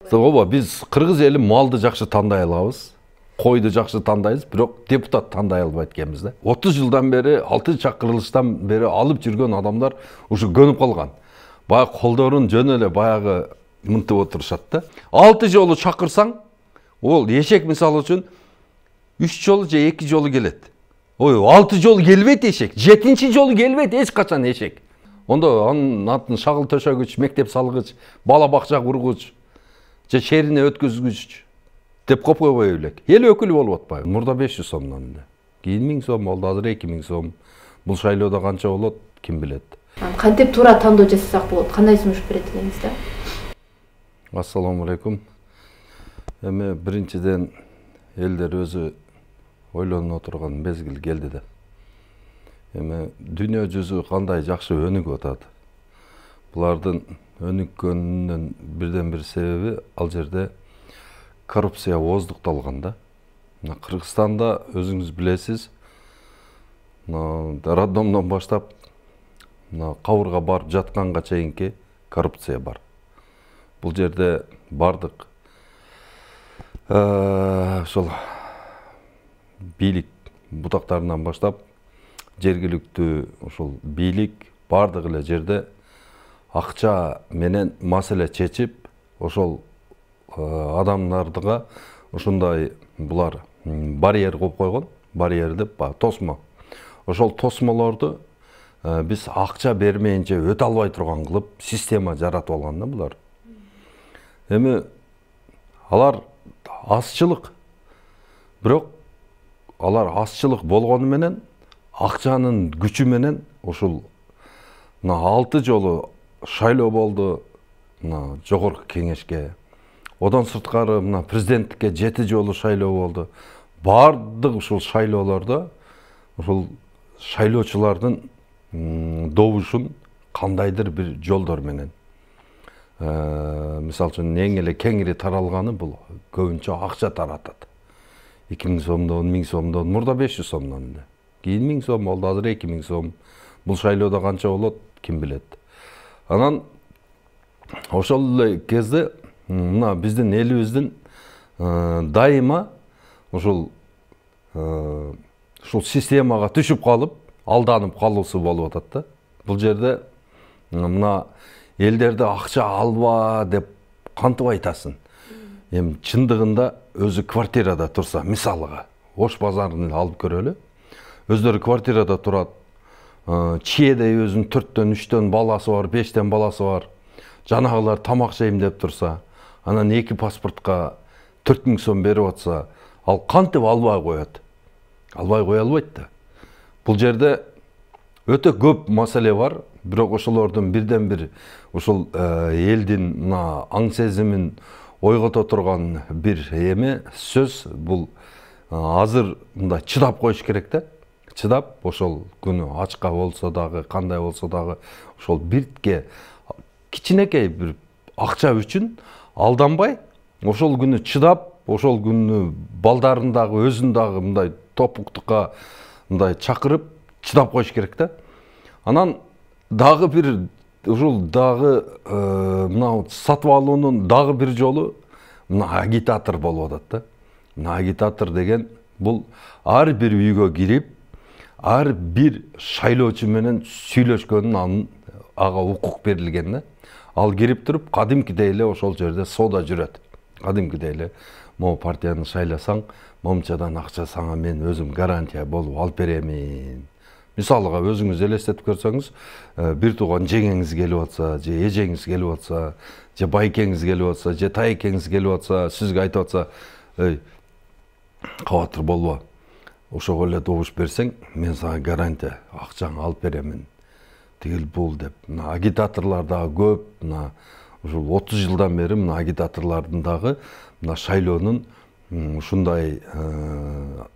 Ооба, биз кыргыз эли малды жакшы тандай алабыз. Койду жакшы тандайбыз, бирок депутат тандай албайт экенбиз да. 30 жылдан бери, 6 чакырылыштан бери алып жүргөн адамдар ушу көнүп калган. Баягы колдорун жөн эле баягы мынтып отурушат да. 6 жолу чакырсаң, ол эшек мисалы үчүн 3 жолу же 2 жолу келет. Ой, 6 жолу келбейт эшек, 7-чи жолу келбейт эч качан эшек. Ондо анын атын шагыл төшөгүч, мектеп салгыч, бала бакча кургуч, же шерине өткүзгүч деп койбой элек. Эл өкүлү болуп атпайбы. Мурда 500 сомдон эле. Кийин 1000 сом болду, азыр 2000 сом. Бул шайлоодо канча болот, ким билет. Кантип туура тандоо жасасак болот? Кандай сунуш берет элеңиз да? Ассаламу алейкум. Эми биринчиден элдер өзү ойлонуп отурган мезгил келди да. Эми дүйнө жүзү кандай жакшы өнүгүп атат. Булардын өнүккөнүнүн бирден бир себеби ал жерде коррупция ооздукталган да. Кыргызстанда өзүңүз билесиз, роддомдон баштап кабырга барып жатканга чейинки коррупция бар. Бул жерде бардык ошол бийлик бутактарынан баштап жергиликтүү ошол бийлик бардык эле жерде акча менен маселе чечип, ошол адамдарга ушундай булар барьер коюп койгон, барьер деп тосмо. Ошол тосмолорду биз акча бермейинче өтө албай турган кылып система жаратып алган да булар. Эми алар азчылык, бирок алар азчылык болгону менен акчанын күчү менен ушул 6 жолу шайлоо болду жогорку кеңешке. Одан сырткары президенттикке 7 жолу шайлоо болду. Бардык ушул шайлоолордо ушул шайлоочулардын добушун кандайдыр бир жолдор менен. Мисалы үчүн эң эле кеңири таралганы бул көбүнчө акча таратат. 2000 сомдон, 1000 сомдон, мурда 500 сомдон эле. Кийин 1000 сом болду, азыр 2000 сом. Бул шайлоодо канча болот, ким билет. Анан ошол эле кезде мына биздин элибиздин дайыма ушул системага түшүп калып, алданып калуусу болуп атат да. Бул жерде мына элдерди акча алба деп кантип айтасың? Эми чындыгында өзү квартирада турса, мисалыга, Ош базарын алып көрөлү. Өздөрү квартирада турат. Чиедей өзүнүн 4төн 3төн баласы бар, 5тен баласы бар. Жанагылар тамак жейм деп турса, анан 2 паспортко 4000 сом берип атса, ал кантип албай коет? Албай кое албайт да. Бул жерде өтө көп маселе бар, бирок ошолордун бирден бир ушул элдин аң сезимин ойгото турган бир сөз бул азыр мындай чыдап коюш керек да. Чыдап, ошол күнү ачка болсо дагы, кандай болсо дагы, ошол биртке кичинекей бир акча үчүн алданбай, ошол күнү чыдап, ошол күнү балдарын дагы, өзүн дагы мындай топуктукка мындай чакырып, чыдап коюш керек да. Анан дагы бир ушул дагы мына сатып алуунун дагы бир жолу мына агитатор болуп атат да. Мына агитатор деген бул ар бир үйгө кирип, ар бир шайлоочу менен сүйлөшкөнүн ага укук берилген да. Ал кирип туруп, кадимкидей эле ошол жерде сода жүрөт. Кадимкидей эле, могу партияны шайласаң, момчадан акча сага мен өзүм гарантия болуп алып беремин. Мисалыга өзүңүз элестетип көрсөңүз, бир тууган жеңеңиз келип атса, же эжеңиз келип атса, же байкеңиз келип атса, же тайкеңиз келип атса, сизге айтып атса, "Эй, кабатыр болбо. Ошого эле добуш берсең, мен сага гарантия акчаңы алып беремин. Тигил бул" деп. Мына агитаторлор дагы көп, мына ушул 30 жылдан бери мына агитаторлордун дагы мына шайлоонун ушундай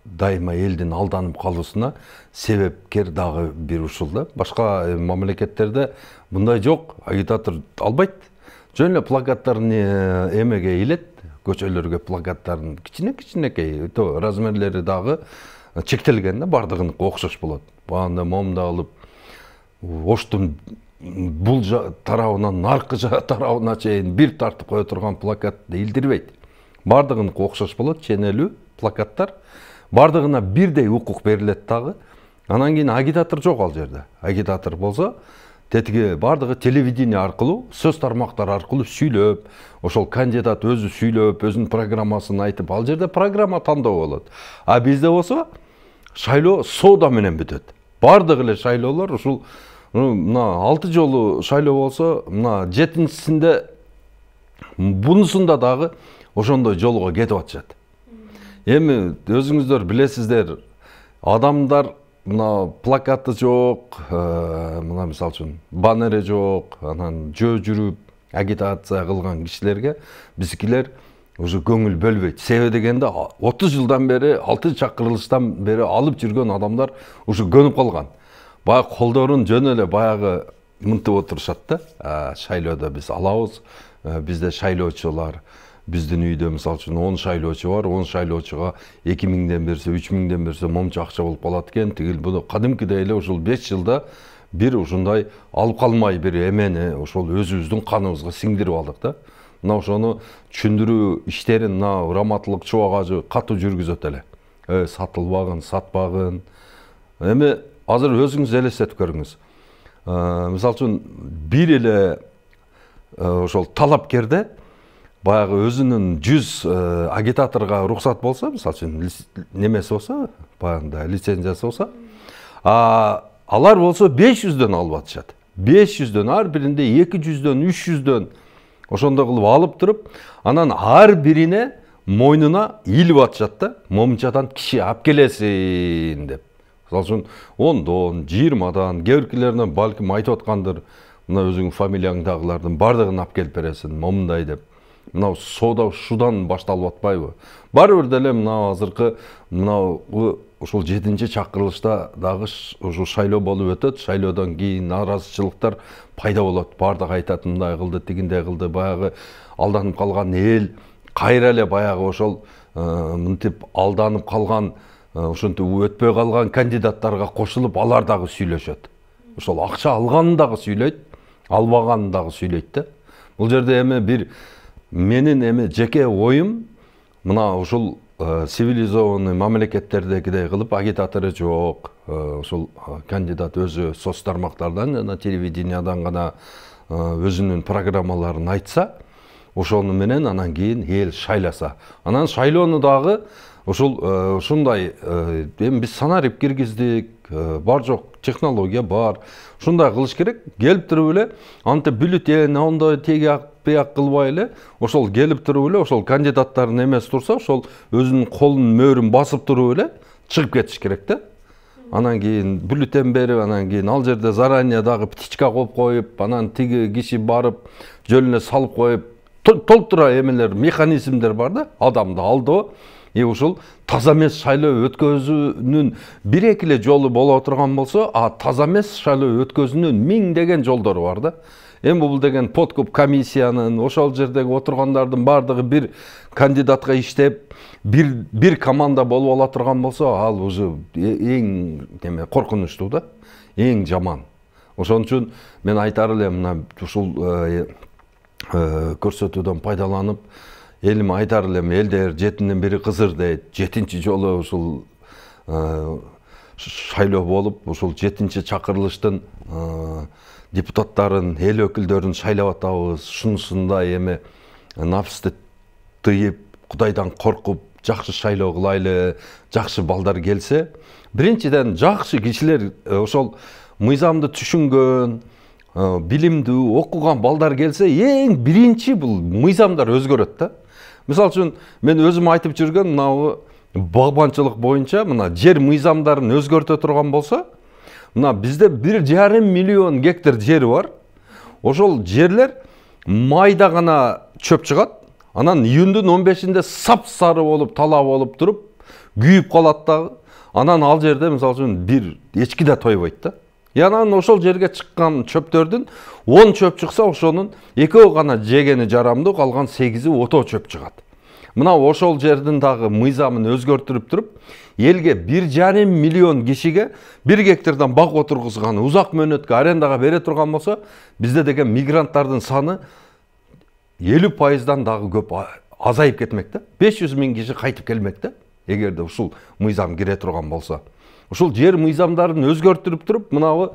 дайыма элдин алданып калуусуна себепкер дагы бир ушул да. Башка мамлекеттерде мындай жок, агитатор албайт. Жөн эле плакаттарын эмеге илет, көчөлөргө плакаттарын кичинекей, өтө размерлери дагы чектелген да, бардыгыныкы окшош болот. Баанда момунда алып, Оштун бул тарабынан наркы тарабына чейин бир тартып кое турган плакат илдирбейт. Бардыгына окшош болот, ченелүү плакаттар. Бардыгына бирдей укук берилет дагы. Анан кийин агитатор жок ал жерде. Агитатор болсо, тетиги бардыгы телевидение аркылуу, сөз тармактары аркылуу сүйлөп, ошол кандидат өзү сүйлөп, өзүнүн программасын айтып, ал жерде программа тандоо болот. А бизде болсо, шайлоо соода менен бүтөт. Бардыгы эле шайлоолор ушул мына 6 жолу шайлоо болсо, мына 7-синде бунусунда дагы ошондой жолго кетип атышат. Эми өзүңүздөр билесиздер, адамдар мына плакаты жок, мына мисалы үчүн баннери жок, анан жүрүп агитация кылган кишилерге бизкилер уже көңүл бөлбөйт. Себеби дегенде 30 жылдан бери, 6 чакырылыштан бери алып жүргөн адамдар уже көнүп калган. Баягы колдорун жөн эле баягы мынтып отурушат да. Шайлоодо биз алабыз, бизде шайлоочулар, биздин үйдө мисалы үчүн 10 шайлоочу бар, 10 шайлоочуга 2000ден берсе, 3000ден берсе момчу акча болуп калат экен. Тигил буну кадимкидей эле ушул 5 жылда бир ушундай алып калмай бир эмени ошол өзүбүздүн каныбызга сиңдирип алдык да. Мына ошону түшүндүрүү иштерин мына Раматылык Чубак катуу жүргүзөт эле. Сатылбагын, сатпагын. Эми азыр өзүңүз элестетип көрүңүз. Мисалы үчүн бир эле ошол талапкерде баягы өзүнүн 100 агитаторго уруксат болсо, мисалы үчүн немеси болсо, баягында лицензиясы болсо, алар болсо 500дөн алып атышат. 500дөн, ар биринде 200дөн, 300дөн ошондой кылып алып туруп, анан ар бирине мойнуна илип атышат да, момчадан киши алып келесин деп. Мисалы үчүн 10дон, 20дан, кээ-биркилерине балким айтып аткандыр, мына өзүңүн фамилияңдагылардын бардыгын алып келип бересиң, момундай деп. Мына соода ушудан башталып атпайбы? Баары бир деле мына азыркы ушул 7-чакырылышта дагы ушул шайлоо болуп өтөт. Шайлоодон кийин наразычылыктар пайда болот. Бардыгы айтат, мындай кылды, тигиндей кылды, баягы алданып калган эл кайра эле баягы ошол мынтип алданып калган, ошентип өтпөй калган кандидаттарга кошулуп, алар дагы сүйлөшөт. Ошол акча алганын дагы сүйлөйт, албаганын дагы сүйлөйт да. Бул жерде эми бир менин жеке оюм, мына ушул цивилизованный мамлекеттердегидей кылып агитатору жок, ушул кандидат өзү соц тармактардан жана телевидениядан гана өзүнүн программаларын айтса, ошону менен анан кийин эл шайласа. Анан шайлоону дагы ушундай эми биз санарип киргиздик, бар жок технология бар. Ушундай кылыш керек. Келип туруп эле антип бюллетень ондой тегияк бияк кылбай эле, ошол келип туруп эле ошол кандидаттардын эмеси турса, ошол өзүнүн колунун мөөрүн басып туруп эле чыгып кетиш керек да. Анан кийин бюллетень берип, анан кийин ал жерде заранее дагы птичка коюп коюп, анан тиги киши барып жөнүнө салып коюп, толтура эмелер, механизмдер бар да, адамды алдоо. Ушул таза эмес шайлоо өткөзүүнүн бир-эки эле жолу боло турган болсо, таза эмес шайлоо өткөзүүнүн миңдеген жолдору бар да. Эми бул деген подкуп комиссиянын, ошол жердеги отургандардын бардыгы бир кандидатка иштеп, бир команда болуп ала турган болсо, ал уже эң коркунучтуу да, эң жаман. Ошон үчүн мен айтар элем, мына ушул көрсөтүүдөн пайдаланып, элиме айтар элем, элдер 7-ден бири кызыр дейт. 7-чи жолу ушул шайлоо болуп, ушул 7-чакырылыштын депутаттарын, эл өкүлдөрүн шайлап атабыз. Шунусундай эми нафсты тыйып, Кудайдан коркуп, жакшы шайлоо кылайлы, жакшы балдар келсе, биринчиден жакшы кишилер, ошол мыйзамды түшүнгөн, билимдүү, окуган балдар келсе, эң биринчи бул мыйзамдар өзгөрөт да. Мисалы үчүн, мен өзүм айтып жүргөн мына багбанчылык боюнча мына жер мыйзамдарын өзгөртө турган болсо, мына бизде 1,5 миллион гектар жери бар. Ошол жерлер майда гана чөп чыгат. Анан июндун 15-inde сап-сары болуп, тала болуп туруп, күйүп калат дагы. Анан ал жерде мисалы үчүн бир эчки да тойбойт да. Анан ошол жерге чыккан чөптөрдүн 10 чөп чыкса, ошонун 2 гана жегени жарамдуу, калган 8-и ото чөп чыгат. Мына ошол жердин дагы мыйзамын өзгөртүрүп туруп, элге 1,5 миллион кишиге 1 гектардан бак отургузган узак мөөнөткө арендага бере турган болсо, бизде деген мигранттардын саны 50%дан дагы көп азайып кетмек да. 500 000 киши кайтып келмек да, эгерде ушул мыйзам кире турган болсо. Ушул жер мыйзамдарын өзгөртүрүп туруп, мынабы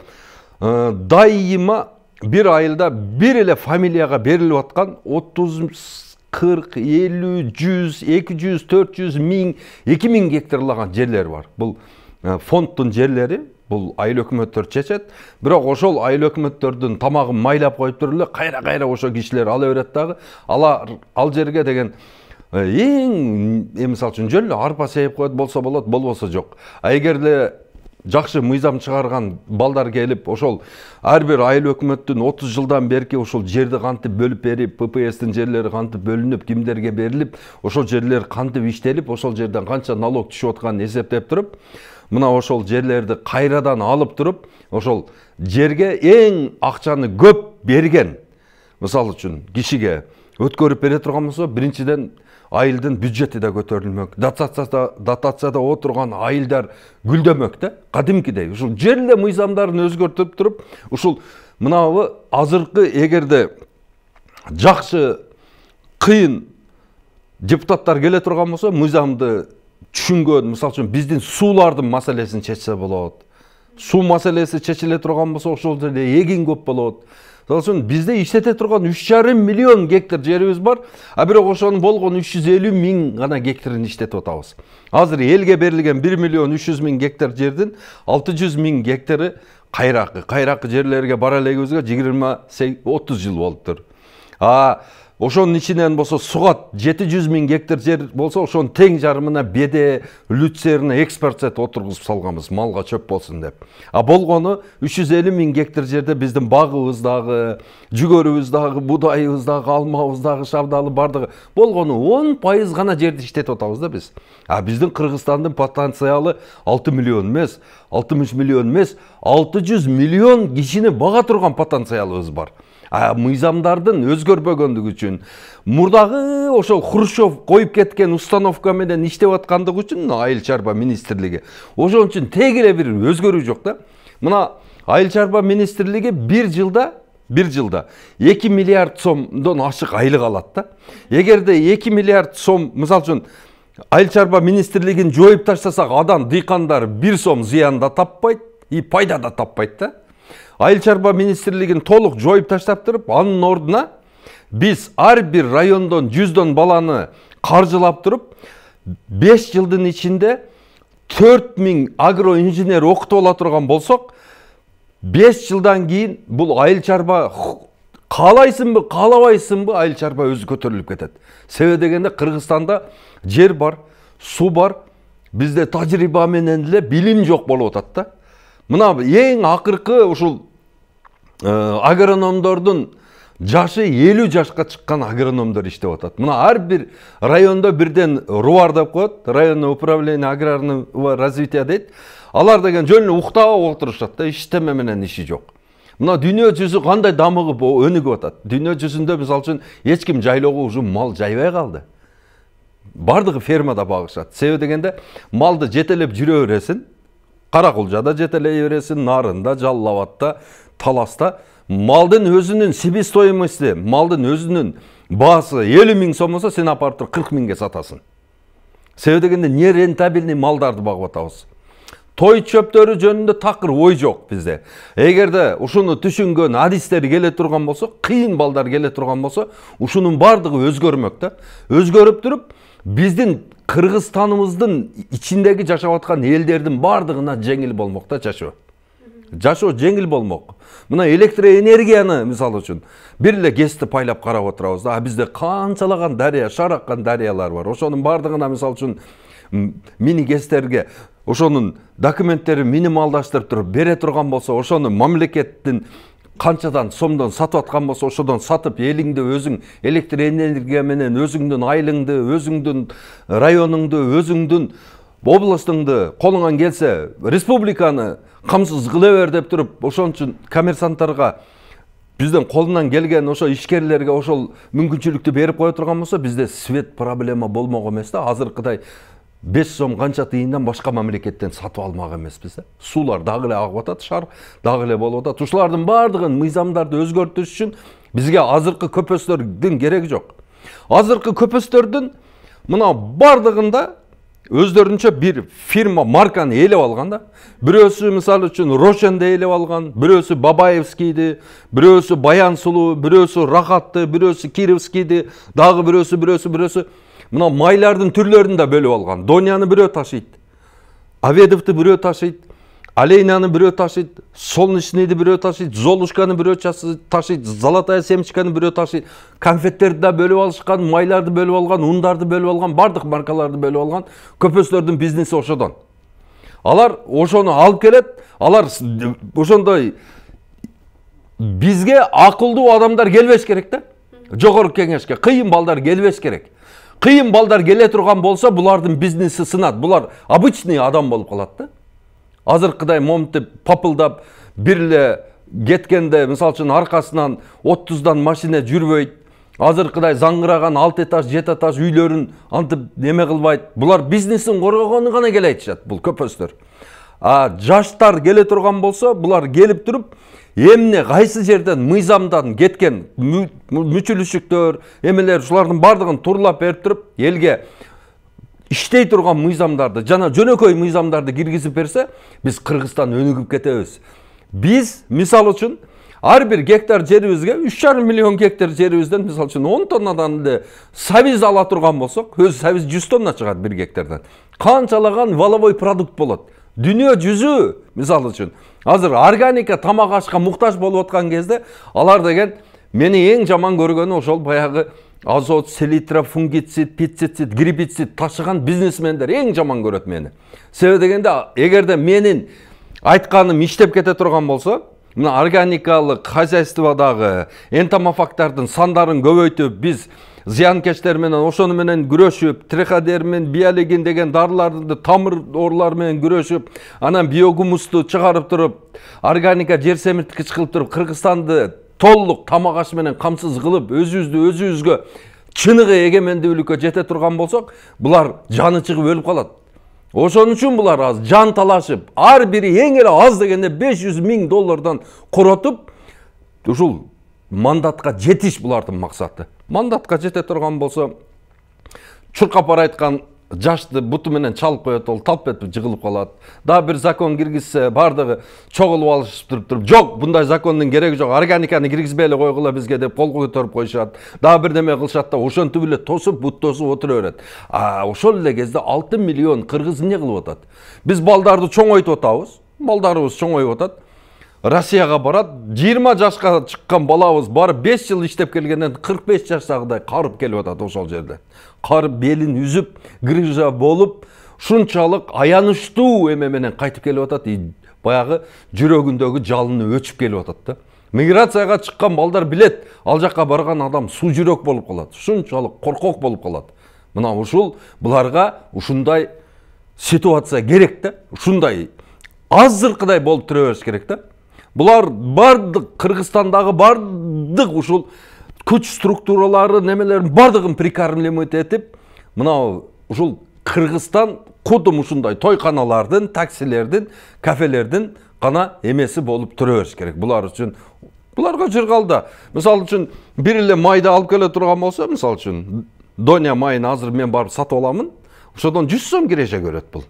дайыма bir айылда bir эле фамилияга берилип аткан 30 40, 50, 100, 200, 400, 1000, 2000 гектарлаган жерлер бар. Бул фонддун жерлери, бул айыл өкмөттөр чечет. Бирок ошол айыл өкмөттөрдүн тамагын майлап коюп туруп эле кайра ошо кишилер ала берет дагы. Ал жерге деген эң мисалы үчүн жөн эле арпа себип коет болсо болот, болбосо жок. Эгерде жакшы мыйзам чыгарган балдар келип, ошол ар бир айыл өкмөттүн 30 жылдан берки ошол жерди кантип бөлүп берип, ППСтин жерлери кантип бөлүнүп, кимдерге берилип, ошол жерлер кантип иштелип, ошол жерден канча налог түшүп атканын эсептеп туруп, мына ошол жерлерди кайрадан алып туруп, ошол жерге эң акчаны көп берген, мисалы үчүн кишиге өткөрүп бере турган болсо, биринчиден айылдын бюджети да көтөрүлмөк. Дотацияда отурган айылдар гүлдөмөк да, кадимкидей. Ушул жерле мыйзамдарын өзгөртүп туруп, ушул мынабы азыркы эгерде жакшы кыйын депутаттар келе турган болсо, мыйзамды түшүнгөн, мисалы үчүн биздин суулардын маселесин чечсе болот. Суу маселеси чечиле турган болсо, ошол жерде эгин көп болот. Сосын bizde иштете турган 3,5 миллион гектар жерибиз бар, а бирок ошонун болгон 350 000 гана гектарын иштетип атабыз. Азыр элге берилген 1 миллион 300 000 гектар жердин 600 000 гектары кайракы жерлерге бара элегибизге 20-30 жыл болуптур. Ошонун ичинен болсо сугат 700 000 гектар жер болсо, ошонун тең жарымына беде, люцерна, экспортсет отургузуп салганбыз, малга чөп болсун деп. Болгону 350 000 гектар жерде биздин багыбыздагы, жүгөрүбүздагы, будайыбыздагы, алмабыздагы, шабдалы бардыгы болгону 10% гана жерди иштетип атабыз да биз. Биздин Кыргызстандын потенциалы 6 миллион эмес, 60 миллион эмес, 600 миллион кишини бага турган потенциалыбыз бар. Мыйзамдардын өзгөрбөгөндүгү үчүн, мурдагы ошол Хрущев коюп кеткен установка менен иштеп аткандыгы үчүн айыл чарба министрлиги ошон үчүн тег эле бир өзгөрүү жок да. Мына айыл чарба министрлиги бир жылда 2 миллиард сомдон ашык айлык алат да. Эгерде 2 миллиард сом, мисалы үчүн айыл чарба министрлигин жоюп таштасак, адан дыйкандар 1 сом зыян да таппайт, пайда да таппайт да. Айыл чарба министрлигин толук жоюп таштап туруп, анын ордуна биз ар бир райондон 100 баланы каржылап туруп, 5 жылдын ичинде 4000 агроинженер окутуп ала турган болсок, 5 жылдан кийин бул айыл чарба каалайсыңбы, каалабайсыңбы, айыл чарба өзү көтөрүлүп кетет. Себеби дегенде Кыргызстанда жер бар, суу бар, бизде тажрыйба менен эле билим жок болуп атат да. Мына эң акыркы ушул агрономдордун жашы 50 жашка чыккан агрономдор иштеп атат. Мына ар бир райондо бирден РУАР деп коет, районное управление аграрного развития дейт. Алар деген жөн эле уктап отурушат да, иштеме менен иши жок. Мына дүйнө жүзү кандай дамыгып өнүгүп атат. Дүйнө жүзүндө мисалы үчүн эч ким жайлоого уже мал жайбай калды. Бардыгы фермада багышат. Себеби дегенде малды жетелеп жүрө бересин. Каракулжада жетелей бересин, Нарында, Жалал-Абадта, Таласта. Малдын өзүнүн себестоимости, малдын өзүнүн баасы 50 000 сом болсо, сен апарып 40 000ге сатасың. Себеби дегенде не рентабельный малдарды багып атабыз. Той чөптөрү жөнүндө такыр ой жок бизде. Эгерде ушуну түшүнгөн адистер келе турган болсо, кыйын балдар келе турган болсо, ушунун бардыгы өзгөрмөк да. Өзгөрүп туруп, биздин Кыргызстаныбыздын ичиндеги жашап аткан элдердин бардыгына жеңил болмок да жашоо. Жашоо жеңил болмок. Мына электроэнергияны мисалы үчүн бир эле ГЭСти пайлап карап отурабыз да. Бизде канчалаган дарыя, шараккан дарыялар бар. Ошонун бардыгына мисалы үчүн мини ГЭСтерге ошонун документтерин минималдаштырып туруп бере турган болсо, ошону мамлекеттин канчадан сомдон сатып аткан болсо, ошодон сатып элиңди өзүң электроэнергия менен өзүңдүн айылыңды, өзүңдүн районуңду, өзүңдүн областыңды колуңан келсе, республиканы камсыз кыла бер деп туруп, ошон үчүн коммерсанттарга бизден колунан келген ошо ишкерлерге ошол мүмкүнчүлүктү берип кое турган болсо, бизде свет проблема болмок эмес да. Азыркыдай 5 сом канча тыйындан башка мамлекеттен сатып алмак эмеспиз да. Суулар дагы эле агып атат, шар дагы эле болуп атат. Ушулардын бардыгын мыйзамдарды өзгөртүш үчүн бизге азыркы көпөстөрдүн кереги жок. Азыркы көпөстөрдүн мына бардыгында өздөрүнчө бир фирма марканы ээлеп алган да. Бирөөсү мисалы үчүн Рошенди ээлеп алган, бирөөсү Бабаевскийди, бирөөсү Баян Сулуу, бирөөсү Рахатты, бирөөсү Кировскийди, дагы бирөөсү. Мына майлардын түрлөрүн да бөлүп алган. Доняны бирөө ташыйт, Аведовду бирөө ташыйт, Олейнаны бирөө ташыйт, Солнечныйды бирөө ташыйт, Золушканы бирөө ташыйт, Золотая семечканы бирөө ташыйт. Конфеттерди да бөлүп алышкан, майларды бөлүп алган, ундарды бөлүп алган, бардык маркаларды бөлүп алган. Көпөстөрдүн бизнеси ошодон. Алар ошону алып келет, алар ошондой бизге акылдуу адамдар келбеш керек да. Жогорку кеңешке кыйын балдар келбеш керек. Кыйын балдар келе турган болсо, булардын бизнеси сынат. Булар обычный адам болуп калат да. Азыркыдай момтип, папылдап, бир эле кеткенде, мисалы үчүн аркасынан 30дан машина жүрбөйт. Азыркыдай заңгыраган 6 этаж, 7 этаж үйлөрүн антып неме кылбайт. Булар бизнесин коргогону гана келе айтышат, бул көпөстөр. Жаштар келе турган болсо, булар келип туруп, эмне кайсы жерден мыйзамдан кеткен мүчүлүшүктөр, эмелер ушулардын бардыгын турлап берип туруп, элге иштей турган мыйзамдарды, жана жөнөкөй мыйзамдарды киргизип берсе, биз Кыргызстан өнүгүп кетебиз. Биз, мисалы үчүн, ар бир гектар жерибизге 3,5 миллион гектар жерибизден, мисалы үчүн 10 тоннадан эле сабиз ала турган болсок, өз сабиз 100 тонна чыгат бир гектардан. Канчалаган валовой продукт болот. Дүйнө жүзү, мисалы үчүн, азыр органика тамак ашка муктаж болуп аткан кезде, алар деген мени эң жаман көргөнү ошол баягы азот, селитра, фунгицид, пестицид, гербицид ташыган бизнесмендер эң жаман көрөт мени. Себеби дегенде, эгерде менин айтканым иштеп кете турган болсо, мына органикалык хозяйстводагы энтомофагтардын сандарын көбөйтүп, биз зыянкечтер менен ошону менен күрөшүп, триходермин, биолегин деген дарыларды тамыр оорулары менен күрөшүп, анан биогумусту чыгарып туруп, органика жер семирткич кылып туруп, Кыргызстанды толук тамак аш менен камсыз кылып, өзүбүзгө чыныгы эгемендүүлүккө жете турган болсок, булар жаны чыгып өлүп калат. Ошон үчүн булар аз жан талашып, ар бири эң эле аз дегенде $500,000 коротуп, ушул мандатка жетиш булардын максаты. Мандатка жете турган болсо, чуркап бара айткан жашты буту менен чалып коет, ол талп этип жыгылып калат. Да бир закон киргизсе, бардыгы чогулуп алышып туруп, жок, bunday закондун кереги жок, органиканы киргизбей эле койгула бизге деп кол көтөрүп коюшат. Да бир неме кылышат да, ошентип эле тосуп, бут тосуп отура берет. Ошол эле кезде 6 миллион кыргыз эмне кылып атат? Биз балдарды чоңойтуп атабыз, балдарыбыз чоңоюп атат. Россияга барат, 20 жашка чыккан балабыз барып 5 жыл иштеп келгенден 45 жаштагыдай карып келип атат ошол жерде. Карып белин үзүп, грыжа болуп, шунчалык аянычтуу эме менен кайтып келип атат. Баягы жүрөгүндөгү жалыны өчүп келип атат да. Миграцияга чыккан балдар билет, ал жакка барган адам суу жүрөк болуп калат. Шунчалык коркок болуп калат. Мына ушул буларга ушундай ситуация керек да. Ушундай азыркыдай болуп тура бериш керек да. Булар бардык Кыргызстандагы бардык ушул күч структуралары немелерин бардыгын прикормлемент этип, мына ушул Кыргызстан кудум ушундай тойканалардын, таксилердин, кафелердин гана эмеси болуп тура бериш керек. Булар үчүн буларга жыргалда. Мисалы үчүн бир эле майда алып келе турган болсо, мисалы үчүн Доня майын азыр мен барып сатып аламын, ошодон 100 сом киреше көрөт бул.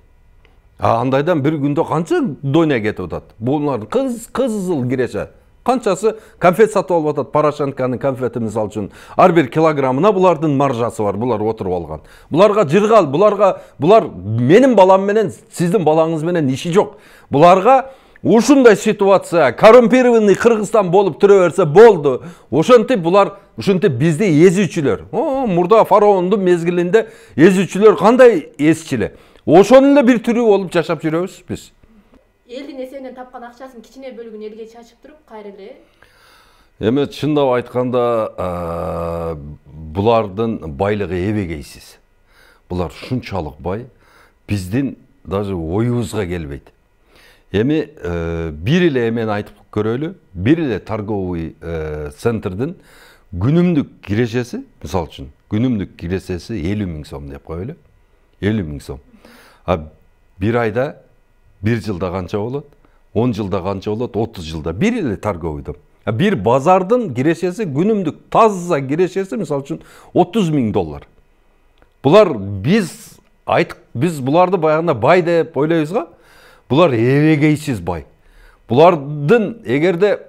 Андайдан бир күндө канча Доня кетип атат? Булар кызыл киреше. Канчасы конфет сатып алып атат, Порошенконун конфети мисалы үчүн. Ар бир килограммына булардын маржасы бар, булар отуруп алган. Буларга жыргал, булар менин балам менен, сиздин балаңыз менен иши жок. Буларга ушундай ситуация, коррумпированный Кыргызстан болуп тура берсе болду. Ошентип булар, ушинтип бизди эзүүчүлөр. Мурда фараондун мезгилинде эзүүчүлөр кандай эсчиле? Ошонун эле бир түрү болуп жашап жүрөбүз биз. Элдин эсебинен тапкан акчасын кичине бөлүгүн элге чачып туруп, кайра эле. Эми чындап айтканда, булардын байлыгы эбегейсиз. Булар шунчалык бай, биздин даже оюбузга келбейт. Эми бир эле эмен айтып көрөлү. Бир эле торговый центрдин күнүмдүк кирешеси, мисалы үчүн, күнүмдүк кирешеси 50 000 сом деп коелу. 50 000 сом. А бир айда, бир жылда канча болот? 10 жылда канча болот? 30 жылда. Бир эле торговыйдын. Бир базардын кирешеси, күнүмдүк таза кирешеси, мисалы үчүн, 30 000 доллар. Булар biz буларды баягында бай деп ойлойбуз го. Булар эбегейсиз бай. Булардын эгерде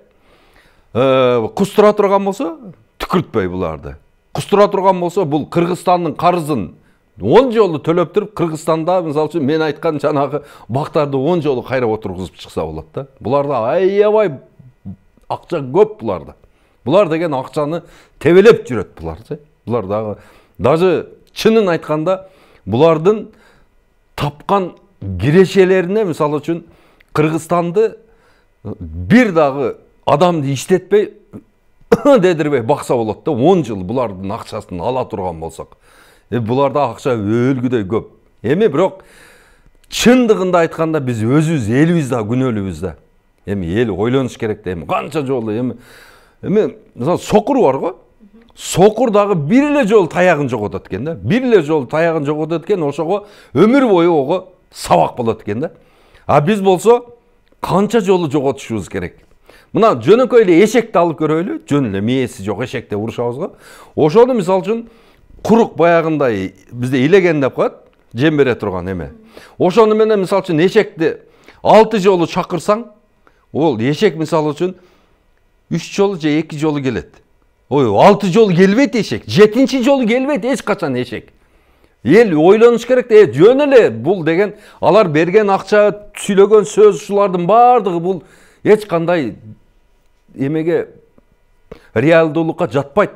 кустура турган болсо, түкүртпөй буларды. Кустура турган болсо, бул Кыргызстандын карызын 10 жолу төлөп туруп, Кыргызстанда, мисалы үчүн, мен айткан жанагы бактарды 10 жолу кайра отургузуп чыкса болот да. Буларда аябай акча көп буларда. Булар деген акчаны тебелеп жүрөт булар. Булар дагы даже чынын айтканда булардын тапкан кирешелерине, мисалы үчүн, Кыргызстанды бир дагы адамды иштетпей, дедирбей бакса болот да. 10 жыл булардын акчасын ала турган болсок. Буларда акча өлгүдөй көп. Эми бирок чындыгында айтканда биз өзүбүз элибизде күнөөлүүбүз да. Эми эл ойлонуш керек да. Эми канча жолу эми мисалы сокур бар го. Сокур дагы бир эле жолу таягын жоготот экен да. Бир эле жолу таягын жоготот экен, ошого өмүр бою ого сабак болот экен да. А биз болсо канча жолу жоготушубуз керек. Мына жөнөкөй эле эшекти алып көрөлү. Жөн эле мээси жок эшекте урушабыз го. Ошону мисалы үчүн курук баягындай бизде илеген деп коет, жем бере турган эме. Ошону менен мисалы үчүн эшекти 6 жолу чакырсаң, ол эшек мисалы үчүн 3 жолу же 2 жолу келет. Ой, 6 жолу келбейт эшек. 7-чи жолу келбейт эч качан эшек. Эл ойлонуш керек да, жөн эле бул деген алар берген акча, сүйлөгөн сөз ушулардын бардыгы бул эч кандай эмеге реалдуулукка жатпайт.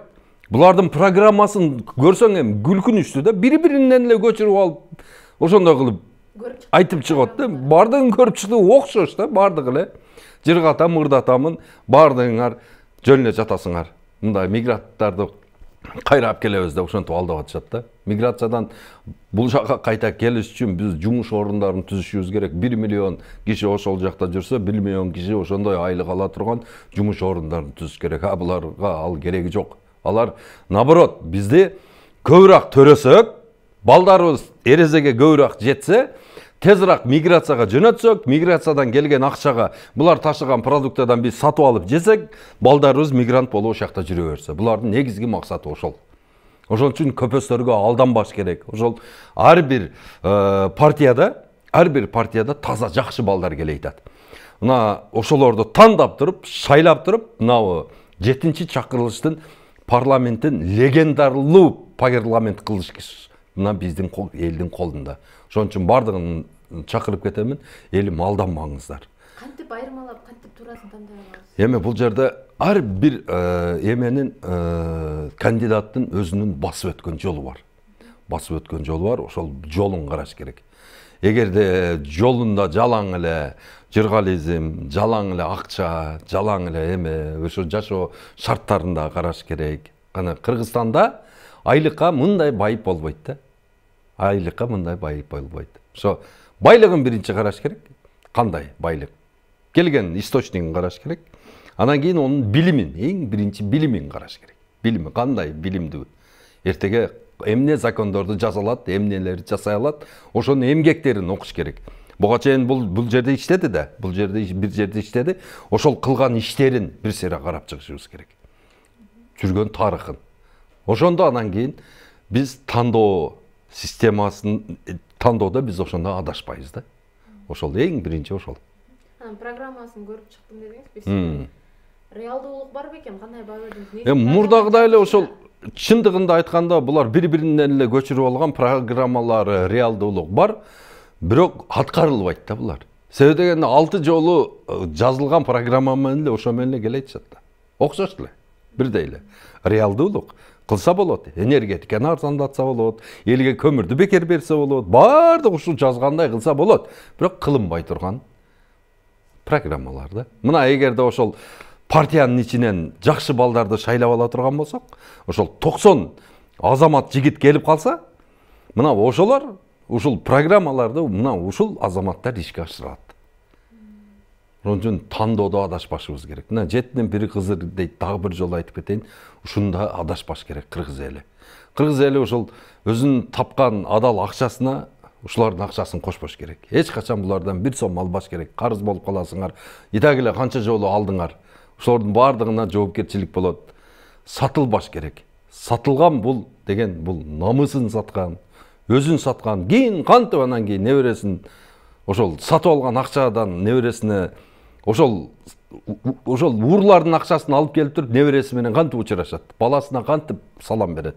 Булардын программасын көрсөң эми күлкүнүчтүү да, бири-биринен эле көчүрүп алып, ошондой кылып айтып чыгат да. Бардыгын көрүп чыкты, окшош да, бардыгы эле. Жыргата, мырдатамын, бардыгыңар жөн эле жатасыңар. Мындай мигранттарды кайрап келебиз деп ошентип алдап атышат да. Миграциядан бул жакка кайта келиш үчүн биз жумуш орундарын түзүшүбүз керек. 1 миллион киши ошол жакта жүрсө, 1 миллион киши ошондой айлык ала турган жумуш орундарын түзүш керек. А буларга ал кереги жок. Алар наоборот бизди көбүрөөк төрөсөк, балдарыбыз эрезеге көбүрөөк жетсе, тезирээк миграцияга жөнөтсөк, миграциядан келген акчага булар ташыган продуктадан биз сатып алып жесек, балдарыбыз мигрант болуп ошакта жүрө берсе. Булардын негизги максаты ошол. Ошон үчүн көпөстөргө алданбаш керек. Ошол ар бир партияда таза жакшы балдар келейтат. Мына ошолорду тандап туруп, шайлап туруп, мына 7-чи чакырылыштын парламенттин легендарлуу парламент кылыш мына биздин элдин колунда. Ошон үчүн бардыгын чакырып кетемин, элим алданбаңыздар. Кантип айырмалап, кантип туурасын тандай алабыз? Эми бул жерде ар бир эменин кандидаттын өзүнүн басып өткөн жолу бар. Басып өткөн жолу бар, ошол жолун караш керек. Эгерде жолунда жалаң эле журнализм, жалаң эле акча, жалаң эле эме, ошо жашоо шарттарында караш керек. Кана Кыргызстанда айлыкка мындай байып болбойт да. Айлыкка мындай байып болбойт. Ошо байлыгын биринчи караш керек. Кандай байлык? Келген источнигин караш керек. Анан кийин онун билимин, эң биринчи билимин караш керек. Билими кандай билимдүү? Эртеге эмне закондорду жазалат, эмнелерди жасай алат, ошонун эмгектерин окуш керек. Буга чейин бул жерде иштеди да, бир жерде иштеди. Ошол кылган иштерин бир сере карап чыгышыбыз керек. Жүргөн тарыхын. Ошондо анан кийин биз тандоо системасын тандоодо биз ошондо адашпайбыз да. Ошол эң биринчи ошол. Программасын көрүп чыктым дедиңиз. Реалдуулук бар бекен? Кандай бааладыңыз? Эми мурдагыдай эле ошол чындыгында айтканда булар бири-биринен эле көчүрүп алган программалары реалдуулук бар, бирок аткарылбайт да булар. Себеби дегенде 6 жолу жазылган программа менен эле ошо менен эле келет да. Окшош эле, бирдей эле. Реалдуулук кылса болот, энергетиканы арзандатса болот, элге көмүрдү бекер берсе болот, баардык ушул жазгандай кылса болот, бирок кылынбай турган программалар да. Мына эгерде ошол партиянын ичинен жакшы балдарды шайлап ала турган болсок, ошол 90 азамат жигит келип калса, мына ошолор ушул программаларды мына ушул азаматтар ишке ашырат. Ошон үчүн тандоодо адашпашыбыз керек. Мына 7-ден бири кызыр дейт, дагы бир жолу айтып кетейин. Ушунда адашпаш керек кыргыз эли. Кыргыз эли ошол өзүнүн тапкан адал акчасына ушулардын акчасын кошпош керек. Эч качан булардан 1 сом албаш керек. Карыз болуп каласыңар. Итак эле канча жолу алдыңар. Ошолордун бардыгына жоопкерчилик болот. Сатылбаш керек. Сатылган бул деген бул намысын саткан, өзүн саткан. Кийин кантип анан кийин небересин ошол сатып алган акчадан небересине ошол урлардын акчасын алып келип туруп небереси менен кантип учурашат, баласына кантип салам берет,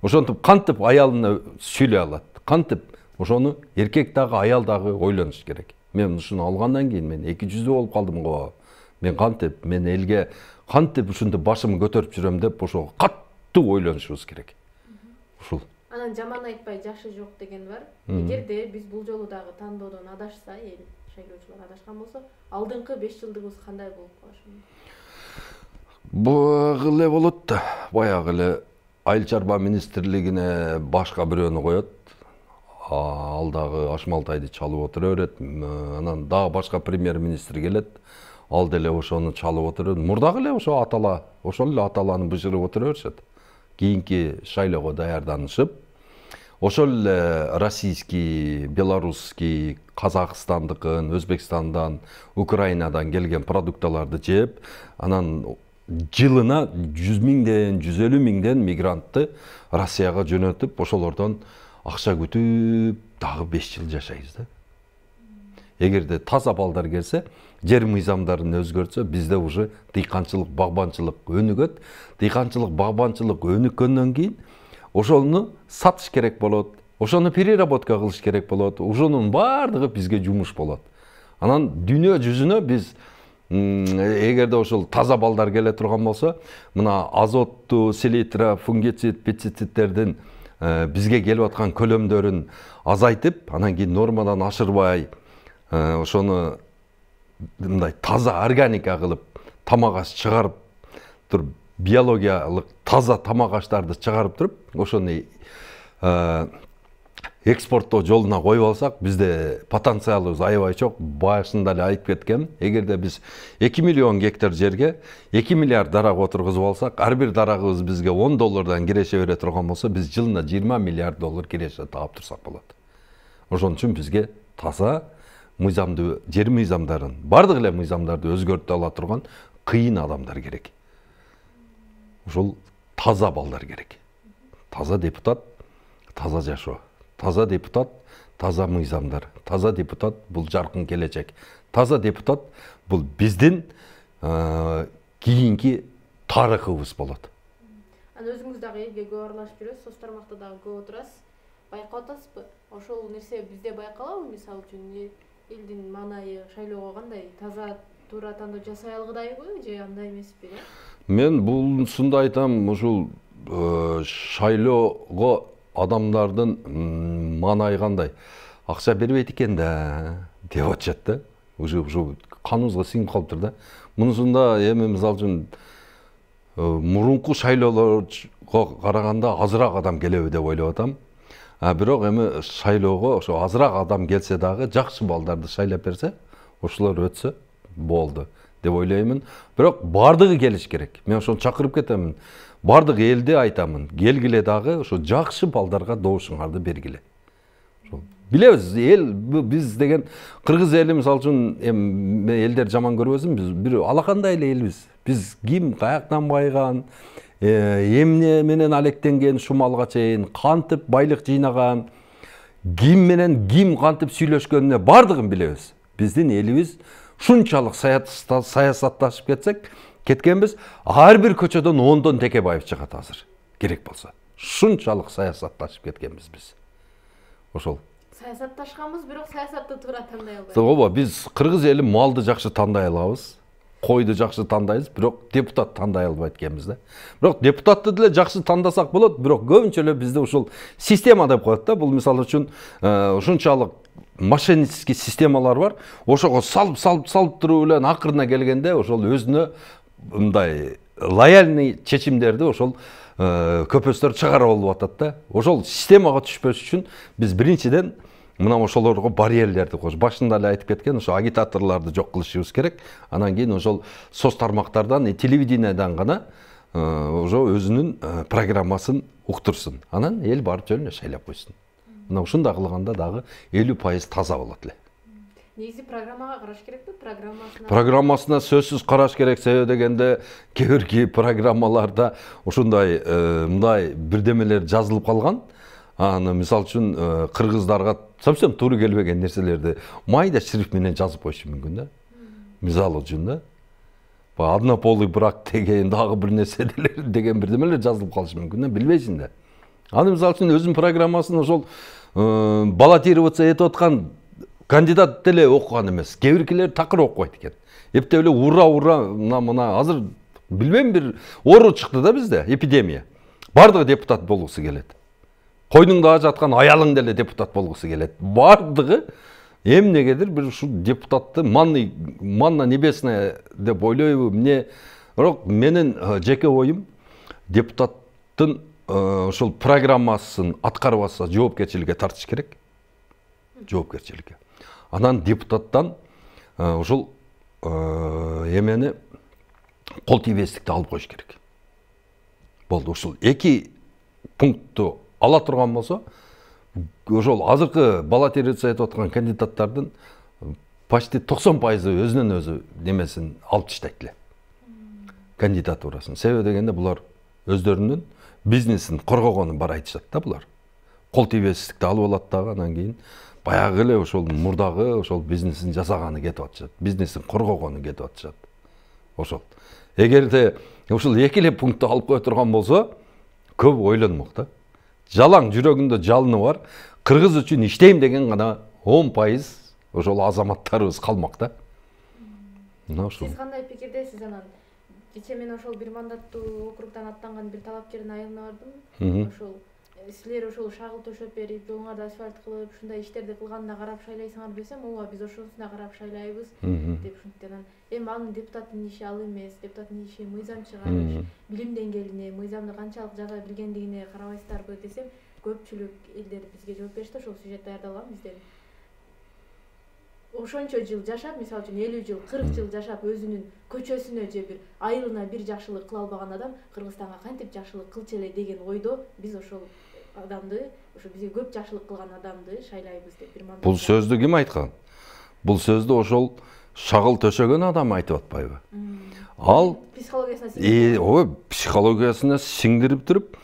ошентип кантип аялына сүйлөй алат, кантип ошону эркек дагы аял дагы ойлонуш керек. Мен ушуну алгандан кийин мен эки жүздүү болуп калдым го. Мен кантип, мен элге кантип ушунда башымды көтөрүп жүрөм деп ошого каттуу ойлонушубуз керек. Ушул. Анан жаман айтпай жакшы жок деген бар. Эгерде биз бул жолу дагы тандоодон адашса, эл шайлоочулар адашкан болсо, алдыңкы 5 жылдыгыбыз кандай болуп калышы? Баягы эле болот да. Баягы эле Айыл чарба министрлигине башка бирөөнү коет. Ал дагы Ашмалтайды чалып отура берет. Анан дагы башка премьер-министр келет. Ал деле ошону чалып отура берет. Мурдагы эле ошо атала, ошол эле аталаны быжырып отура беришет. Кийинки шайлоого даярданышып, ошол эле российский, белорусский, Казакстандыкын, Өзбекстандан, Украинадан келген продукталарды жеп, анан жылына 100 миңден, 150 миңден мигрантты Россияга жөнөтүп, ошолордон акча күтүп, дагы 5 жыл жашайбыз да. Эгерде таза балдар келсе, жер мыйзамдарын өзгөртсө, бизде уже дыйканчылык, багбанчылык өнүгөт. Дыйканчылык, багбанчылык өнүккөндөн кийин ошону сатыш керек болот. Ошону переработка кылыш керек болот. Ошонун бардыгы бизге жумуш болот. Анан дүйнө жүзүнө биз эгерде ошол таза балдар келе турган болсо, мына азотту, селитра, фунгицид, пестицидтердин бизге келип аткан көлөмдөрүн азайтып, анан кийин нормадан ашырбай, ошону мындай таза органика кылып, тамак аш чыгарып туруп, биологиялык таза тамак аштарды чыгарып туруп, ошону экспорттоо жолуна коюп алсак, бизде потенциалыбыз аябай чок. Башында эле айтып кеткем, эгерде биз 2 миллион гектар жерге 2 миллиард дарак отургузуп алсак, ар бир дарагыбыз бизге $10 киреше бере турган болсо, биз жылына 20 миллиард доллар киреше таап турсак болот. Ошон үчүн бизге таза мыйзамды, жер мыйзамдарын, бардык эле мыйзамдарды өзгөртө ала турган кыйын адамдар керек. Ошол таза балдар керек. Таза депутат, таза жашоо. Таза депутат, таза мыйзамдар. Таза депутат бул жаркын келечек. Таза депутат бул биздин кийинки тарыхыбыз болот. Анан өзүңүз дагы элге көп аралашып жүрөсүз, соц тармакта дагы көп отурасыз. Байкап атасызбы? Ошол нерсе бизде байкалабы? Мисалы үчүн элдин маанайы шайлоого кандай таза туура тандоо жасай алгыдайбы же андай эмеспи? Мен бунусунда айтам, ушул шайлоого адамдардын маанайы кандай? Акча бербейт экен да деп атышат да. Уже каныбызга сиңип калыптыр да. Мунусунда эми мисалы үчүн мурунку шайлоолорго караганда азыраак адам келеби деп ойлоп атам. Бирок эми шайлоого ошо азыраак адам келсе дагы жакшы балдарды шайлап берсе, ошолор өтсө болду деп ойлоймун. Бирок бардыгы келиш керек. Мен ошону чакырып кетемин. Бардык элди айтамын. Келгиле дагы ошо жакшы балдарга добушуңарды бергиле. Билебиз, эл биз деген кыргыз эли мисалы үчүн эми элдер жаман көрбөсүн, биз бир алакандай эле элбиз. Биз ким каяктан байган, эмне менен алектенген шумалга чейин, кантип байлык жыйнаган, ким менен ким кантип сүйлөшкөнүнө бардыгын билебиз. Биздин элибиз шунчалык саясатташып кеткенбиз, ар бир көчөдөн 10дон Текебаев чыгат азыр. Керек болсо. Шунчалык саясатташып кеткенбиз биз. Ошол. Саясатташканбыз, бирок саясатты туура тандай албайбыз. Ооба, биз кыргыз эли малды жакшы тандай алабыз. Койду жакшы тандайбыз, бирок депутат тандай албайт экенбиз да. Бирок депутатты деле жакшы тандасак болот, бирок көбүнчө эле бизде ушул система деп коет да. Бул мисалы үчүн ушунчалык мошеннический системалар бар. Ошого салып туруп эле акырына келгенде ошол өзүнө мындай лояльный чечимдерди ошол көпөстөр чыгарып алып атат да. Ошол системага түшпөш үчүн биз биринчиден мына ошолорго барьерлерди коюш. Башында эле айтып кеткен, ошо агитаторлорду жок кылышыбыз керек. Анан кийин ошол соц тармактардан, телевидениядан гана ошо өзүнүн программасын уктурсун. Анан эл барып жөн эле шайлап койсун. Мына ушундай кылганда дагы 50% таза болот эле. Негизи программага караш керекпи? Программасына сөзсүз караш керек. Себеби дегенде кээ бирки программаларда ушундай мындай бирдемелер жазылып калган. Аны мисал үчүн кыргыздарга совсем туура келбеген нерселерди майда шрифт менен жазып коюшу мүмкүн да. Мисал үчүн да. Однополый брак деген дагы бир нерселер деген бирдемелер жазылып калышы мүмкүн да, билбейсиң да. Аны мисал үчүн өзүнүн программасын ошол баллотироваться этип аткан кандидат деле окуган эмес. Кээ биркилер такыр окубайт экен. Эптеп эле ура мына азыр билбейм бир оору чыкты да бизде, эпидемия. Бардыгы депутат болгусу келет. Койнуңда жаткан аялың деле депутат болгусу келет. Бардыгы эмнегедир бир ушу депутатты манна небесная деп ойлойбу. Бирок менин жеке оюм, депутаттын ошол программасын аткарып атса жоопкерчиликке тартыш керек. Жоопкерчиликке. Анан депутаттан ошол эмени кол тийбестикти алып коюш керек. Болду, ушул эки пунктту ала турган болсо, ошол азыркы баллотироваться этип аткан кандидаттардын почти 90% өзүнөн өзү немесин алып таштайт эле. Кандидатурасын. Себеби дегенде булар өздөрүнүн бизнесин коргогонун бар айтышат да булар. Кол тийбестикти алып алат дагы, анан кийин баягы эле ошол мурдагы ошол бизнесин жасаганы кетип атышат. Бизнесин коргогону кетип атышат. Ошол. Эгерде ушул эки эле пунктты алып кое турган болсо, көп ойлонмок да. Жалаң жүрөгүндө жалыны бар, кыргыз үчүн иштейм деген гана 10% ошол азаматтарыбыз калмак да. Сиз кандай пикирдесиз анан? Кече мен ошол бир мандаттуу округдан аттанган бир талапкердин айылына бардым. Ошол силер ошол шагыл төшөп берип, жолуңарды асфальт кылып, ушундай иштерди кылганда карап шайлайсыңар десем, ооба биз ошонусуна карап шайлайбыз деп ушинткен. Эми анын депутаттын иши ал эмес, депутаттын иши мыйзам чыгарыш, билим деңгээлине, мыйзамды канчалык жаза билгендигине карабайсыздарбы десем, көпчүлүк элдер бизге жооп беришти. Ошол сюжет даярдалган бизден. Ошончо жыл жашап, мисалы үчүн 50 жыл, 40 жыл жашап өзүнүн көчөсүнө же бир айылына бир жакшылык кыла албаган адам Кыргызстанга кантип жакшылык кылчу эле деген ойдо биз ошол адамды, ошо бизге көп жакшылык кылган адамды шайлайбыз деп бир мандат. Бул сөздү ким айткан? Бул сөздү ошол шагыл төшөгөн адам айтып атпайбы? Ал психологиясына сиңдирип туруп,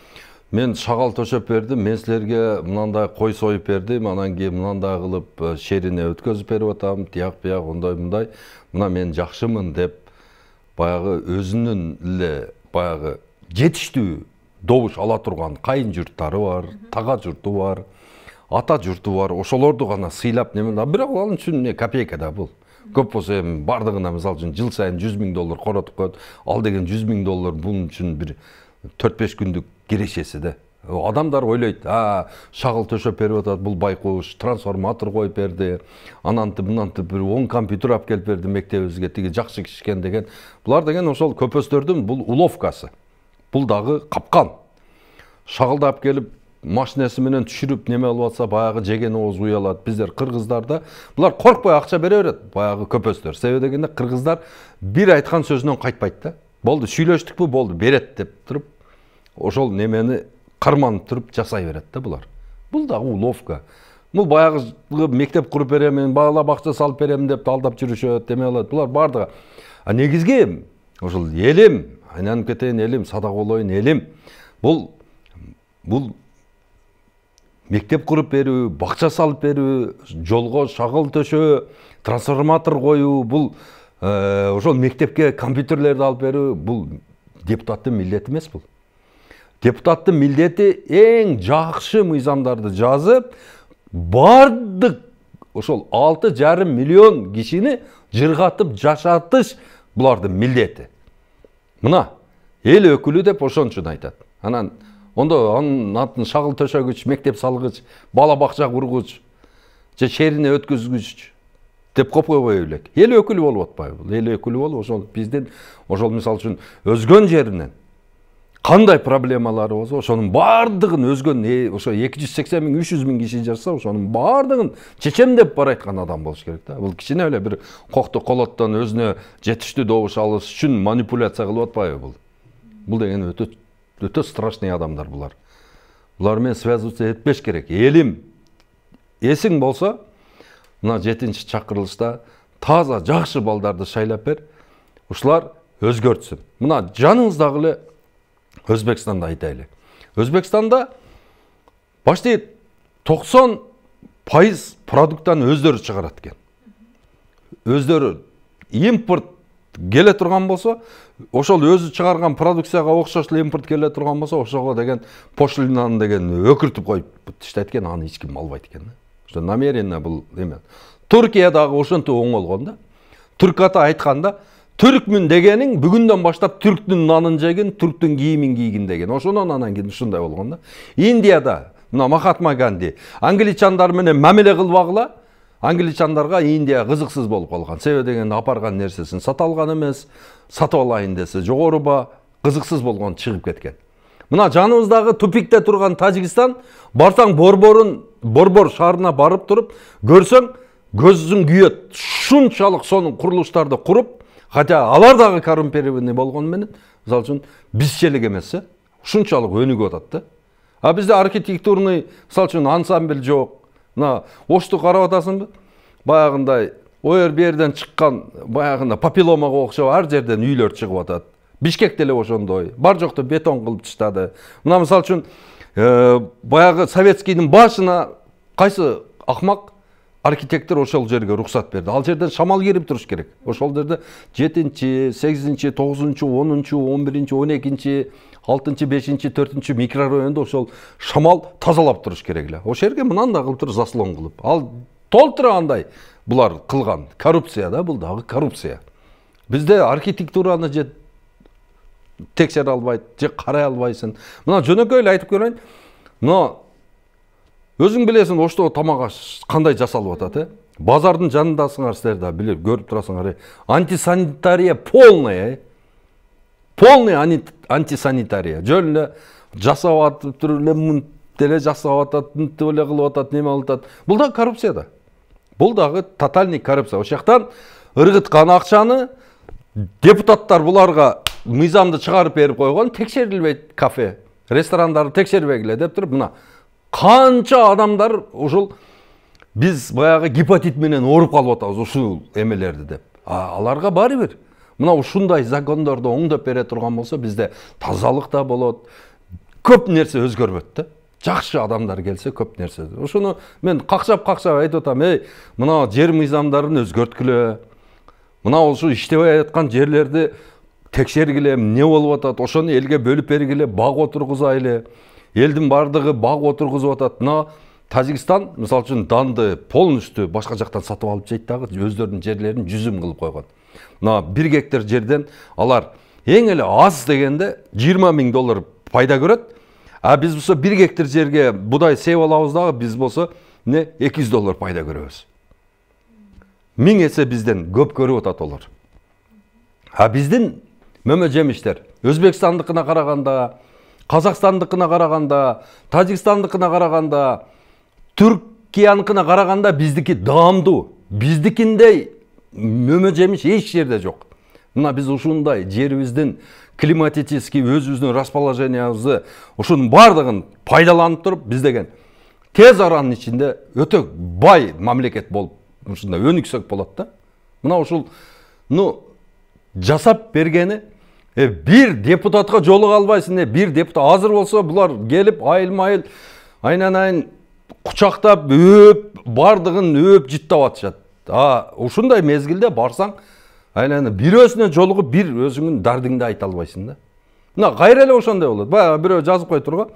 мен шагал төшөп бердим, мен силерге мынандай кой союп бердим, анан кийин мынандай кылып шерине өткөзүп берип атам, тияк бияк ондай, мына мен жакшымын деп баягы өзүнүн эле баягы жетиштүү добуш ала турган кайын журттары бар, тага журту бар, ата журту бар, ошолорду гана сыйлап неме, бирок ал үчүн копейка да бул. Көп болсо эми бардыгына мисалы үчүн жыл сайын $100,000 коротуп коет. Ал деген $100,000 бунун үчүн бир 4-5 күндүк кирешеси да. Адамдар ойлойт, шагыл төшөп берип атат, бул байкуш, трансформатор коюп берди, анантып мынантып бир 10 компьютер алып келип берди мектебибизге, тиги жакшы киши экен деген. Булар деген ошол көпөстөрдүн бул уловкасы. Бул дагы капкан. Шагылдап келип машинеси менен түшүрүп неме алып атса, баягы жеген ооз уялат. Биздер кыргыздарда булар коркпой акча бере берет, баягы көпөстөр. Себеби дегенде кыргыздар бир айткан сөзүнөн кайтпайт да. Болду, сүйлөштүкпү, болду, берет деп туруп, ошол немени карманып туруп жасай берет да булар. Бул дагы уловка. Бул баягы мектеп куруп берем, бала бакча салып берем деп алдап жүрүшөт, деме алат. Булар бардыгы. Негизги ошол элим, айнанып кетейин элим, садак болоюн элим. Бул мектеп куруп берүү, бакча салып берүү, жолго шагыл төшөө, трансформатор коюу, бул ошол мектепке компьютерлерди алып берүү, бул депутаттын милдети эмес бул. Депутаттын милдети эң жакшы мыйзамдарды жазып, бардык ошол 6,5 миллион кишини жыргатып жашатыш булардын милдети. Мына эл өкүлү деп ошончун айтат. Анан ондо анын атын шагыл төшөгүч, мектеп салгыч, бала бакча кургуч, же шерине өткөзгүч деп койбой элек. Эл өкүлү болуп атпайбы? Эл өкүлү болуп ошол биздин ошол мисалы үчүн өзгөн жеринен кандай проблемалары болсо ошонун баардыгын өзгөн ошо 280 миң 300 миң киши жашаса ошонун баардыгын чечем деп бара айткан адам болуш керек да. Бул кичине эле бир кокту колоттон өзүнө жетиштүү добуш алыш үчүн манипуляция кылып атпайбы бул? Бул деген өтө страшный адамдар булар. Булар менен связываться этпеш керек. Элим, эсиң болсо, мына 7-чи чакырылышта таза жакшы балдарды шайлап бер. Ушулар өзгөртсүн. Мына жаныңыздагы эле Өзбекстанда айтайлы. Өзбекстанда почти 90% продукттан өздөрү чыгарат экен. Өздөрү импорт келе турган болсо, ошол өзү чыгарган продукцияга окшош эле импорт келе турган болсо, ошого деген пошлинаны деген өкүртүп коюп таштайт экен, аны эч ким албайт экен. Ошо намеренно бул эме. Түркиядагы ошентип оңолгон да. Түрк ата айтканда, түркмүн дегениң бүгүндөн баштап түрктүн нанын жегин, түрктүн кийимин кийгин деген. Ошондон анан кийин ушундай болгон да. Индияда мына Махатма Ганди англичандар менен мамиле кылбагыла, англичандарга Индия кызыксыз болуп калган. Себеби деген апарган нерсесин сата алган эмес, сатып алайын десе жогору ба, кызыксыз болгон чыгып кеткен. Мына жаныбыздагы тупикте турган Тажикстан, барсаң Борбор шаарына барып туруп, көрсөң көзүң күйөт. Шунчалык сонун курулуштарды куруп, хотя алар дагы коррумпированный болгон менен, мисалы үчүн бизчелик эмес, ушунчалык өнүгүп атат да. А бизде архитектурный, мисалы үчүн ансамбль жок. Мына Ошту карап атасыңбы? Баягындай берден чыккан, баягында папилломага окшоп ар жерден үйлөр чыгып атат. Бишкекте эле ошондой. Бар жокто бетон кылып таштады. Мына мисалы үчүн баягы советскийдин башына кайсы акмак архитектор ошол жерге рухсат берди. Ал жерден шамал кирип туруш керек. Ошол жерде 7-чи, 8-чи, 9-чу, 10-чу, 11-чи, 12-чи, 6-чы, 5-чи, 4-чү микрорайондо ошол шамал тазалап туруш керек эле. Ошол жерге мынандай кылып туруп заслон кылып. Ал толтура андай булар кылган. Коррупция да, бул дагы коррупция. Бизде архитектураны же текшере албайт, же карай албайсың. Мына жөнөкөй эле айтып көрөйүн. Мына өзүң билесиң, Ошто тамак аш кандай жасалып атат, Базардын жанындасыңар силер да билип көрүп турасыңар. Антисанитария полная, полный антисанитария. Жөн эле жасап атып туруп эле деле жасап атат, мынтип эле кылып атат, неме кылып атат. Бул да коррупция да. Бул дагы тотальный коррупция. Ошол жактан ыргыткан акчаны депутаттар буларга мыйзамды чыгарып берип койгон, текшерилбейт кафе, ресторандарды текшербегиле деп туруп, мына канча адамдар ушул биз баягы гепатит менен ооруп калып атабыз ушул эмелерди деп. Аларга баары бир. Мына ушундай закондорду оңдоп бере турган болсо, бизде тазалык да болот. Көп нерсе өзгөрбөт да. Жакшы адамдар келсе көп нерсе. Ушуну мен какшап айтып атам, мына жер мыйзамдарын өзгөрткүлө. Мына ошо иштебей аткан жерлерди текшергиле, эмне болуп атат, ошону элге бөлүп бергиле, баг отургузайлы. Элдин бардыгы баг отургузуп атат. Мына Тажикстан, мисалы үчүн, данды полностью башка жактан сатып алып жейт дагы, өздөрүнүн жерлерин жүзүм кылып койгон. Мына 1 гектар жерден алар эң эле аз дегенде $20 000 пайда көрөт. А биз болсо 1 гектар жерге будай сеп алабыз дагы, биз болсо $200 пайда көрөбүз. 1000 эсе бизден көп көрүп атат олар. А биздин мөмө жемиштер Өзбекстандыкына караганда, Казакстандыкына караганда, Тажикстандыкына караганда, Түркияныкына караганда биздики даамдуу. Биздикиндей мөмө жемиш эч жерде жок. Мына биз ушундай жерибиздин климатический өзүбүздүн расположениябызды ушунун бардыгын пайдаланып туруп, биз деген тез аранын ичинде өтө бай мамлекет болуп, ушундай өнүксөк болот да. Мына ушул жасап бергени бир депутатка жолуга албайсың, бир депутат азыр болсо булар келип айыл-майыл айнанайын кучактап, өп, бардыгын өп жыттап атышат. Ушундай мезгилде барсаң, айнаны бирөөсүнө жолугуп, бир өзүңүн дардыңды айта албайсың да. Мына кайра эле ошондой болот. Баягы бирөө жазып кой турга,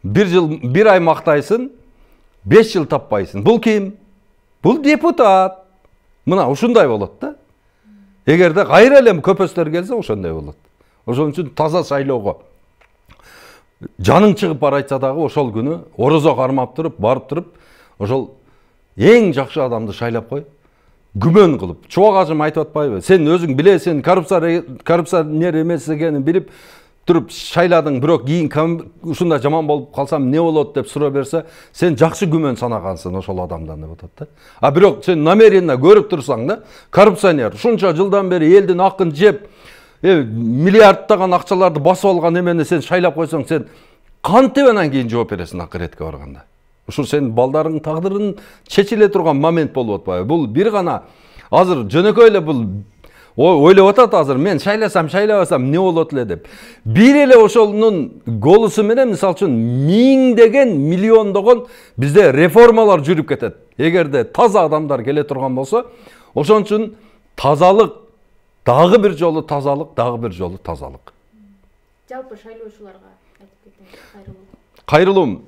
1 ай мактайсың, 5 жыл таппайсың. Бул ким? Бул депутат. Мына ушундай болот да. Эгерде кайра эле көпөстөр келсе, ошондой болот. Ошон үчүн таза шайлоого жаның чыгып бара айтса дагы, ошол күнү орозо кармап туруп, барып туруп, ошол эң жакшы адамды шайлап кой. Күмөн кылып, чубак ажым айтып атпайбы? Сен өзүң билесиң, коррупционер эмес экенин билип, туруп шайладың, бирок кийин ушундай жаман болуп калсам эмне болот деп суроо берсе, сен жакшы күмөн санагансың ошол адамдан деп атат да. А бирок сен намеренно көрүп турсаң да, коррупционер ушунча жылдан бери элдин акын жеп, миллиардтаган акчаларды басып алган эмени сен шайлап койсоң, сен кантип анан кийин жооп бересиң акыретке барганда? Ушул сенин балдарыңдын тагдырын чечиле турган момент болуп атпайбы? Бул бир гана азыр жөнөкөй эле бул ойлоп атат азыр, мен шайласам, шайлабасам эмне болот эле деп. Бир эле ошонун голосу менен мисалы үчүн миңдеген, миллиондогон бизде реформалар жүрүп кетет. Эгерде таза адамдар келе турган болсо, ошон үчүн тазалык, дагы бир жолу тазалык, дагы бир жолу тазалык. Жалпы шайлоочуларга айтып кетиңиз. Кайрылуум.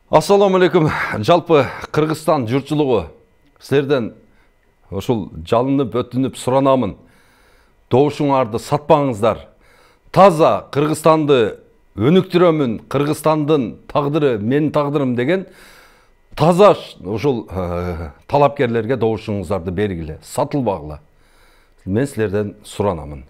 Ассаламу алейкум. Жалпы Кыргызстан журтчулугу силерден ошол жалынып, өтүнүп суранамын. Добушуңарды сатпаңыздар. Таза Кыргызстанды өнүктүрөмүн, Кыргызстандын тагдыры менин тагдырым деген таза ошол талапкерлерге добушуңуздарды бергиле, сатылбагыла. Мен силерден суранамын.